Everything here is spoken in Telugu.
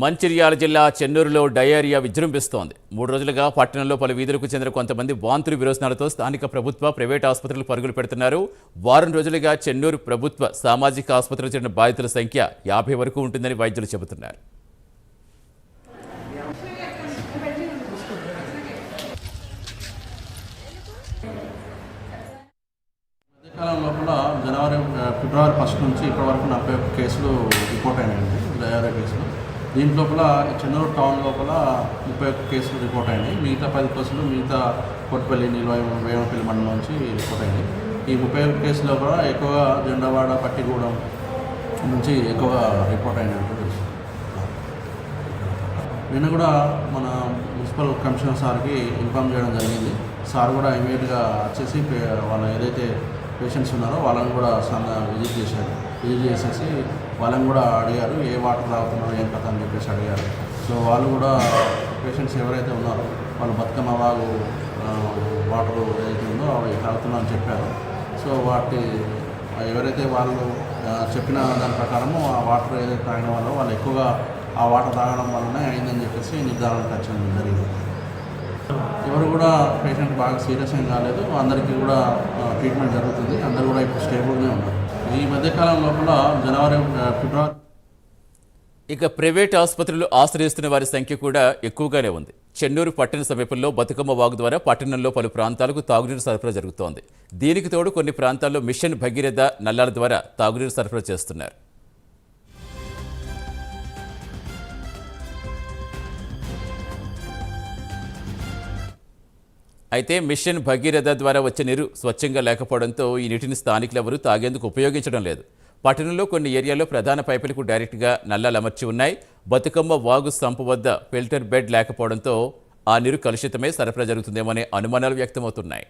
మంచిర్యాల జిల్లా చెన్నూరులో డయేరియా విజృంభిస్తోంది. 3 రోజులుగా పట్టణంలో పలు వీధులకు చెందిన కొంతమంది వాంతులు విరోచనాలతో స్థానిక ప్రభుత్వ, ప్రైవేట్ ఆసుపత్రులు పరుగులు పెడుతున్నారు. వారం రోజులుగా చెన్నూరు ప్రభుత్వ సామాజిక ఆసుపత్రికి చెందిన బాధితుల సంఖ్య 50 వరకు ఉంటుందని వైద్యులు చెబుతున్నారు. కాలం లోపల ఫిబ్రవరి 1 నుంచి ఇప్పటి వరకు 41 కేసులు రిపోర్ట్ అయినాయండి, డయేరియా కేసులు. దీంట్లోపల చెన్నూరు టౌన్ లోపల 31 కేసులు రిపోర్ట్ అయినాయి. మిగతా 10 కేసులు మిగతా కొట్టుపల్లి, వేమపల్లి మండలం నుంచి రిపోర్ట్ అయినాయి. ఈ 31 కేసులో కూడా ఎక్కువగా జెండవాడ, పట్టిగూడెం నుంచి ఎక్కువగా రిపోర్ట్ అయినట్టు తెలుసు. నిన్న కూడా మన మున్సిపల్ కమిషనర్ సార్కి ఇన్ఫామ్ చేయడం జరిగింది. సార్ కూడా ఇమీడియట్గా వచ్చేసి వాళ్ళ ఏదైతే పేషెంట్స్ ఉన్నారో వాళ్ళని కూడా విజిట్ చేసేసి వాళ్ళని కూడా అడిగారు, ఏ వాటర్ తాగుతున్నారు, ఏం కథ అని చెప్పేసి అడిగారు. సో వాళ్ళు కూడా పేషెంట్స్ ఎవరైతే ఉన్నారో వాళ్ళు బతుకమ్మ వాగు వాటర్ ఏదైతే ఉందో అవి తాగుతున్నారని చెప్పారు. సో ఎవరైతే వాళ్ళు చెప్పిన దాని ప్రకారము ఆ వాటర్ ఏదైతే తాగిన వాళ్ళు ఎక్కువగా ఆ వాటర్ తాగడం వల్లనే అయిందని చెప్పేసి నిర్ధారణకు వచ్చడం జరిగింది. ఎవరు కూడా పేషెంట్ బాగా సీరియస్ ఏం కాలేదు, అందరికీ కూడా ట్రీట్మెంట్ జరుగుతుంది. అందరూ కూడా ఇప్పుడు స్టేబుల్గా ఉన్నారు. ఈ మధ్యకాలం లోపల ఫిబ్రవరి ఇక ప్రైవేట్ ఆసుపత్రులు ఆశ్రయిస్తున్న వారి సంఖ్య కూడా ఎక్కువగానే ఉంది. చెన్నూరు పట్టణ సమీపంలో బతుకమ్మ వాగు ద్వారా పట్టణంలో పలు ప్రాంతాలకు తాగునీరు సరఫరా జరుగుతోంది. దీనికి తోడు కొన్ని ప్రాంతాల్లో మిషన్ భగీరథ నల్లాల ద్వారా తాగునీరు సరఫరా చేస్తున్నారు. అయితే మిషన్ భగీరథ ద్వారా వచ్చే నీరు స్వచ్ఛంగా లేకపోవడంతో ఈ నీటిని స్థానికులు ఎవరూ తాగేందుకు ఉపయోగించడం లేదు. పట్టణంలో కొన్ని ఏరియాల్లో ప్రధాన పైపులకు డైరెక్ట్గా నల్లాలు అమర్చి ఉన్నాయి. బతుకమ్మ వాగు సంపు వద్ద ఫిల్టర్ బెడ్ లేకపోవడంతో ఆ నీరు కలుషితమై సరఫరా జరుగుతుందేమో అనే అనుమానాలు వ్యక్తమవుతున్నాయి.